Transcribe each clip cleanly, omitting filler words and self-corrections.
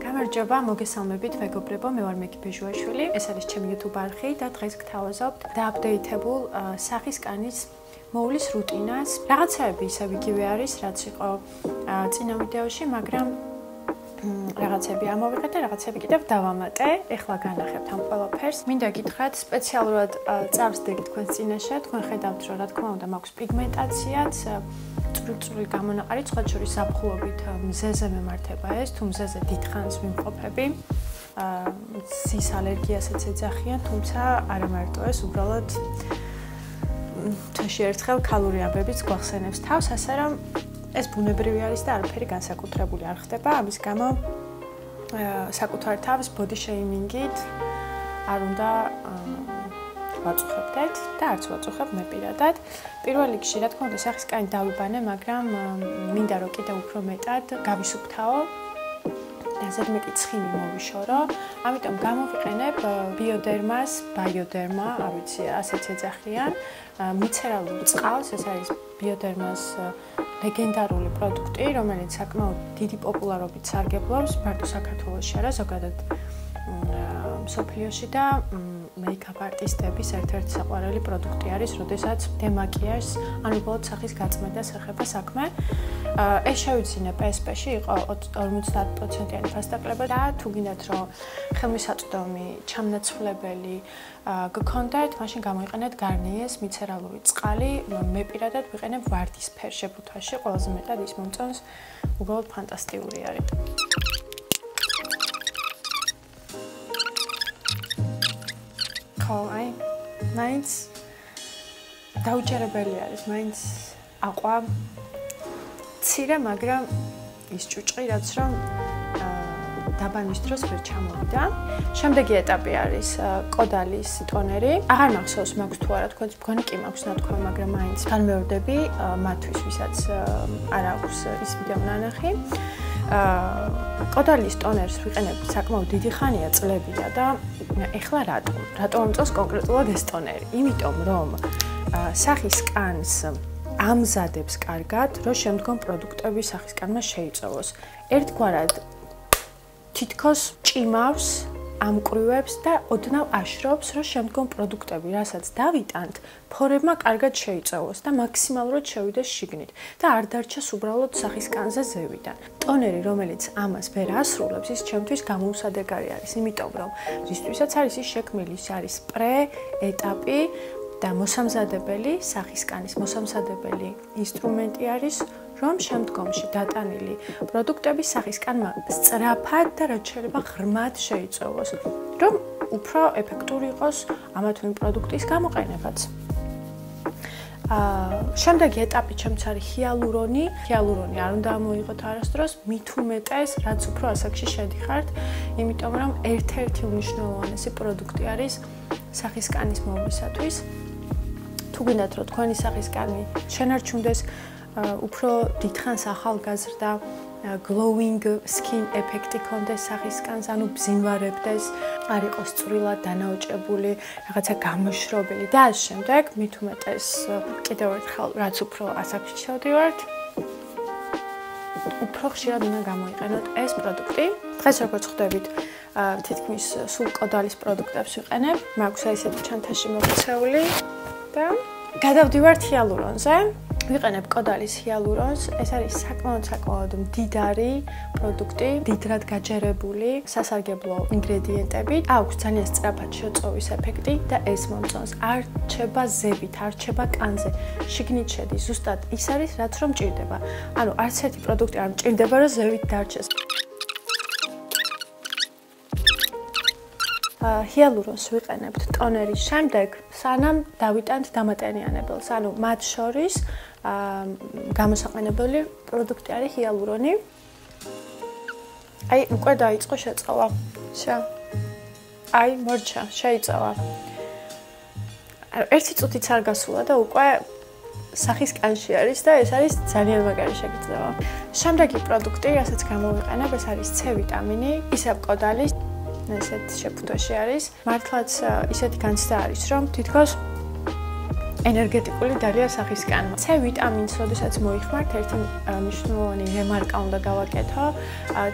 გამარჯობა, მოგესალმებით მეგობრებო, მე ვარ MegiBeauty. ეს არის ჩემი YouTube არხი და დღეს გთავაზობთ დააპდეითებულ სახის კანის მოვლის რუტინას. რაღაცაები ისევ იგივე არის, რაც იყო წინა ვიდეოში, მაგრამ რაღაცები ამოვიღეთ და რაღაცები კიდევ დავამატე. ეხლა განახებთ ამ ყველაფერს. მინდა გითხრათ, სპეციალურად წავსდები თქვენს წინაშე, თქვენ ხედავთ, რომ რა თქმა უნდა მაქვს პიგმენტაციაც, წვრილი გამონაყარი, სხვა შორის ზაფხულობით მზეზე მემართება ეს, თუ მზეზე დიდხანს ვიმყოფები. ზის ალერგიასაც ეძახიან, თუმცა არა მარტო ეს, უბრალოდ თვეში ერთხელ ქალური ამბებიც გვახსენებს თავს, ასე რომ ეს ბუნებრივი არის და არაფერი განსაკუთრებული არ ხდება. ამის გამო საკუთარ თავს body shaming-ით არ უნდა ვაწუხებდეთ და არც ვაწუხებ მე პირადად. პირველ რიგში, რა თქმა უნდა, სახის კანი დავიბანე, მაგრამ მინდა რომ კიდევ უფრო მეტად გავისუფთავო და ზედმეტი ცხიმი მოვიშორო. ამიტომ გამოვიყენებ ბიოდერმას, ბიოდერმა, არ ვიცი, ასეც ეძახიან, მიცერალურ წყალს, ეს არის ბიოდერმას ლეგენდარული პროდუქტი, რომელიც საკმაოდ დიდი პოპულარობით სარგებლობს მარტო საქართველოში არა, ზოგადად მსოფლიოში და მეიკაპ არტისტების ერთ-ერთი საყვარელი პროდუქტი არის, როდესაც დემაკიაჟს, ანუ უბრალოდ სახის გაწმენდას ეხება საქმე. ეს შევიძინე PSP-ში იყო 50%-იანი ფასდაკლება და თუ გინდათ რომ ხელმისაწვდომი ჩამნაცვლებელი გქონდეთ, მაშინ გამოიყენეთ გარნიეს მიცერალური წყალი. მე პირადად ვიყენებ ვარდისფერ შეფუთვაში, ყველაზე მეტად ის მომწონს, უბრალოდ ფანტასტიკური არის. აი, მაინც დაუჯერებელი არის, მაინც აყვა ცირე, მაგრამ ის ჭუჭყი, რაც რომ დაბანის დროს ვერ ჩამოვიდა. შემდეგი ეტაპი არის CAUDALIE-ის ტონერი. აღარ მახსოვს მაქვს თუ არა, თქვენს მგონი კი მაქვს ნათქვამი, მაგრამ მაინც განმეორდები მათთვის, ვისაც არ აქვს ის ვიდეო ნანახი. CAUDALIE-ის ტონერს ვიყენებ საკმაოდ დიდი ხანია, წლებია და ეხლა რატომ ამწოს კონკრეტულად ეს ტონერი? იმიტომ რომ სახის კანს ამზადებს კარგად, რომ შემდგომ პროდუქტები სახის კანმა შეიწოვოს. ერთგვარად თითქოს ჭიმავს, ამკრივებს და ოდნავ აშრობს, რომ შემდგომ პროდუქტები, რასაც დავიტანთ, ფორებმა კარგად შეიწოვოს და მაქსიმალურად შევიდეს შიგნით და არ დარჩეს უბრალოდ სახის კანზე ზევიდან. ტონერი, რომელიც ამას ვერ ასრულებს, ის ჩემთვის გამოუსადეგარი არის, იმიტომ რომ რისთვისაც არის ის შექმნილი, ის არის პრე-ეტაპი და მოსამზადებელი, სახის კანის მოსამზადებელი ინსტრუმენტი არის, რომ შემდგომში დატანილი პროდუქტები სახის კანმა სწრაფად და რაც შეიძლება ღრმად შეიწოვოს, რომ უფრო ეფექტური იყოს ამა თუ იმ პროდუქტის გამოყენებაც. შემდეგი ეტაპი ჩემთვის არის ჰიალურონი. ჰიალურონი არ უნდა ამოიღოთ არასდროს, მით უმეტეს, რაც უფრო ასაკში შედიხართ, იმიტომ რომ ერთ-ერთი უმნიშვნელოვანესი პროდუქტი არის სახის კანის მოვლისათვის. თუ გინდათ რომ თქვენი სახის კანი შენარჩუნდეს, უფრო დიდხანს ახალგაზრდა, glowing skin ეფექტი კონდეს სახის კანს, ანუ ბზინვარებდეს, არ იყოს წვრილად დანაოჭებული, რაღაცა გამოშრობილი და ამ შემდეგ მით უმეტეს კიდევ ერთხელ რაც უფრო ასაკში შევდივართ, უფრო ხშირად უნდა გამოიყენოთ ეს პროდუქტი. დღეს როგორც ხვდებით, თითქმის სულ CAUDALIE-ის პროდუქტებს ვიყენებ, მაქვს ესეთი ჩანთაში მოქცეული და გადავდივართ ჰიალურონზე. ვიყენებ CAUDALIE-ის ჰიალურონს. ეს არის საკმაოდ მდიდარი პროდუქტი, დიდრად გაჯერებული სასარგებლო ინგრედიენტები. აქვს ძალიან სწრაფად შეწოვის ეფექტი და ეს მომწონს. არ რჩება ზევით, არ რჩება კანზე. შიგნით შედის, ზუსტად ის არის, რაც რომ მჭირდება. ანუ არც ერთი პროდუქტი არ მჭირდება, რომ ზევით დარჩეს. ჰიალურონს ვიყენებთ ტონერის შემდეგ, სანამ დავიტანთ დამატენიანებელს. ანუ მათ შორის გამოსაყენებელი პროდუქტი არის ჰიალურონი. აი, უკვე დაიწყო შეწოვა. აი, მორჩა, შეიწოვა. ერთი წუთიც არ გასულა და უკვე სახის კანში არის და ეს არის ძალიან მაგარი შეგრძნება. შემდეგი პროდუქტი, რასაც გამოვიყენებ, ეს არის C ვიტამინი, ისევ CAUDALIE-ის. ესეთ შეფუთვაში არის. მართლაც ისეთი განცდა არის, რომ თითქოს ენერგეტიკული დალია სახისგან. C ვიტამინს, როდესაც მოიხმართ, ერთი მნიშვნელოვანი რემარკა უნდა გავაკეთო.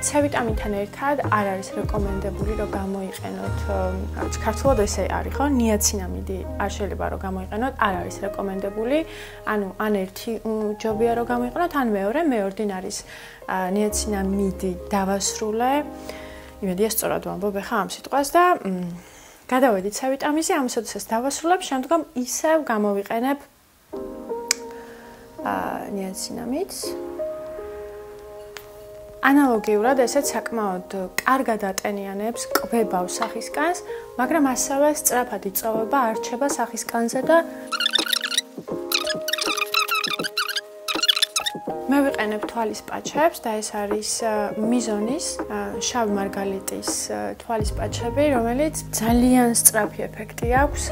C ვიტამინთან ერთად არ არის რეკომენდებული, რომ გამოიყენოთ, ქართულად ესე არის, ხო? ნიაცინამიდი არ შეიძლება რომ გამოიყენოთ, არ არის რეკომენდებული. ანუ ან ერთი ჯობია რომ გამოიყენოთ, ან მეორე, მეორდინარის ნიაცინამიდი დავასრულე. იმედია სწორად ვამბობ ხა ამ სიტყვას და გადავედით C ვიტამინზე, ამასაც დავასრულებ, შემდგომ ისევ გამოვიყენებ ნიაცინამიდს. ანალოგიურად ესეც საკმაოდ კარგად ატენიანებს, კვებავს სახისკანს, მაგრამ ასევე სწრაფად იწოვება, არჩება სახისკანზე და მე ვიყენებ თვალის პაჩებს და ეს არის MIZON-ის შავი მარგალიტის თვალის პაჩები, რომელიც ძალიან სწრაფი ეფექტი აქვს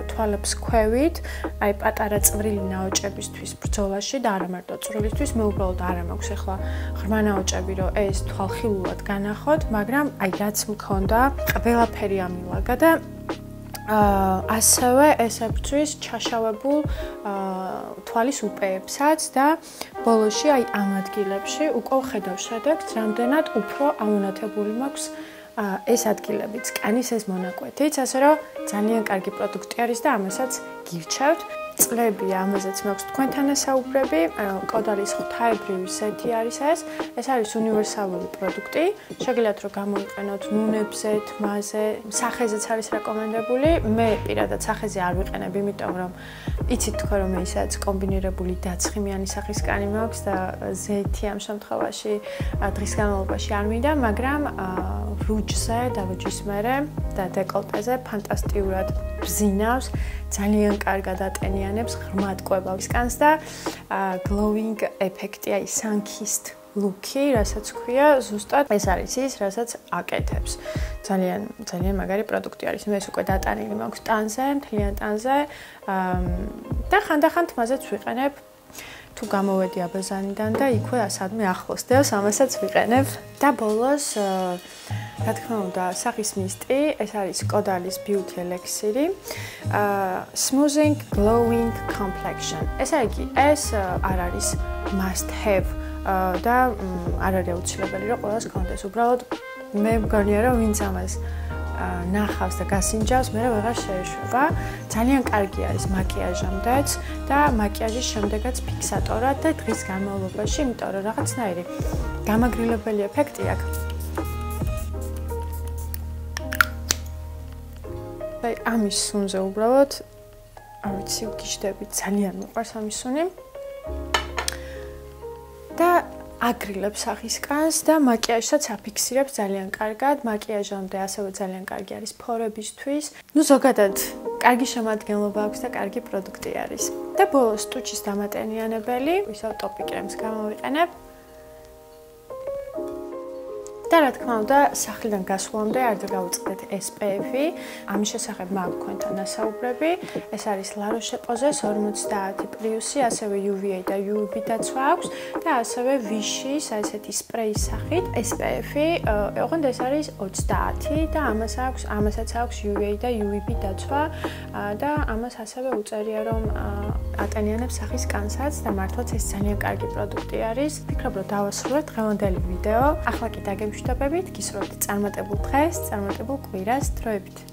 თვალებს ქვევით, აი პატარა წვრილი ნაოჭებისთვის ბრძოლაში და არა მარტო წვრილისთვის, მე უბრალოდ არ მაქვს ახლა ღრმა ნაოჭები, რომ ეს თვალხილულად განახოთ, მაგრამ აი რაც მქონდა, ყველაფერი ამილაგა და ასევე ესებთვის ჩაშავებულ თვალის უპეებსაც და ბოლოში აი ამ ადგილებში უკვე ხედავ შედეგს, რამდენად უფრო ამონათებული მაქვს ეს ადგილებიც, კანის ეს მონაკვეთიც, ასე რომ ძალიან კარგი პროდუქტი არის და ამასაც გირჩევთ. წლებია, ამაზეც მაქვს თქვენთან ესაუბრები, CAUDALIE-ის ღვთაებრივი სეთი არის ეს. ეს არის უნივერსალური პროდუქტი. შეგიძლიათ რომ გამოიყენოთ ნუნებზე, თმაზე, სახეზეც არის რეკომენდებული. მე პირადად სახეზე არ ვიყენებ, იმიტომ რომ იცით თქვენ რომ ისაც კომბინირებული დაცხიმიანი სახისკანი მაქვს და ზეთი ამ შემთხვევაში დღის განმავლობაში არ მინდა, მაგრამ რუჯზე და რუჯის მერე და დეკოლტეზე ფანტასტიკურად ბზინავს, ძალიან კარგად ატენიანებს, ღრმად კვებავს კანს და glowing ეფექტი, აი sun-kissed look-ი, რასაც ქვია, ზუსტად ეს არის ის, რასაც აკეთებს. ძალიან მაგარი პროდუქტი არის. მე ეს უკვე დატანილი მაქვს ტანზე, მთლიან ტანზე და ხანდახან თმაზეც ვიყენებ. თუ გამოვედი აბაზანიდან და იქვე სადმე ახლოს დევს, ამასაც ვიყენებ. და ბოლოს რა თქმა უნდა, სახის მისტი, ეს არის CAUDALIE-ის beauty elixir-ი. Smoothing glowing complexion. ესე იგი, ეს არ არის must have და არ არის აუცილებელი, რომ ყველას გქონდეს. უბრალოდ მე მგონია, რომ ვინც ამას ნახავს და გასინჯავს, მე ვეღარ შეეშვება. ძალიან კარგი არის მაკიაჟამდეც და მაკიაჟის შემდეგაც ფიქსატორად და დღის განმავლობაში, იმიტომ რომ რაღაცნაირი გამაგრილებელი ეფექტი აქვს. აი ამის სუნზე უბრალოდ არ ვიცი, გიждები, ძალიან მიყვარს ამის სუნი. და აგრილებს სახისკანს და მაკიაჟსაც აფიქსირებს ძალიან კარგად. მაკიაჟამდე ასევე ძალიან კარგი არის ფორებისთვის. ნუ ზოგადად კარგი შემადგენლობა აქვს და კარგი პროდუქტი არის. და ბოლოს ტუჩის დამატენიანებელი, ისევ TOPICREM-ს გამოვიყენებ. და რა თქმა უნდა, სახლიდან გასვლამდე არ დავუწყდეთ SPF-ი. ამის შესახებ მაქვს თქვენთან ასაუბრები. ეს არის La Roche-Posay 50+, ასევე UVA და UVB დაცვა აქვს და ასევე Vichy-ის ესეთი სპრეის სახით SPF-ი, ოღონდ ეს არის 30 და ამასაც აქვს UVA და UVB დაცვა და ამას ასევე უწერია რომ ატენიანებს სახის კანსაც და მართლაც ეს ძალიან კარგი პროდუქტი არის. ვფიქრობ რომ დავასრულეთ დღევანდელი ვიდეო. ახლა კი დაგემშვიდობებით, გისურვებთ წარმატებულ დღეს, წარმატებულ კვირას, დროებით.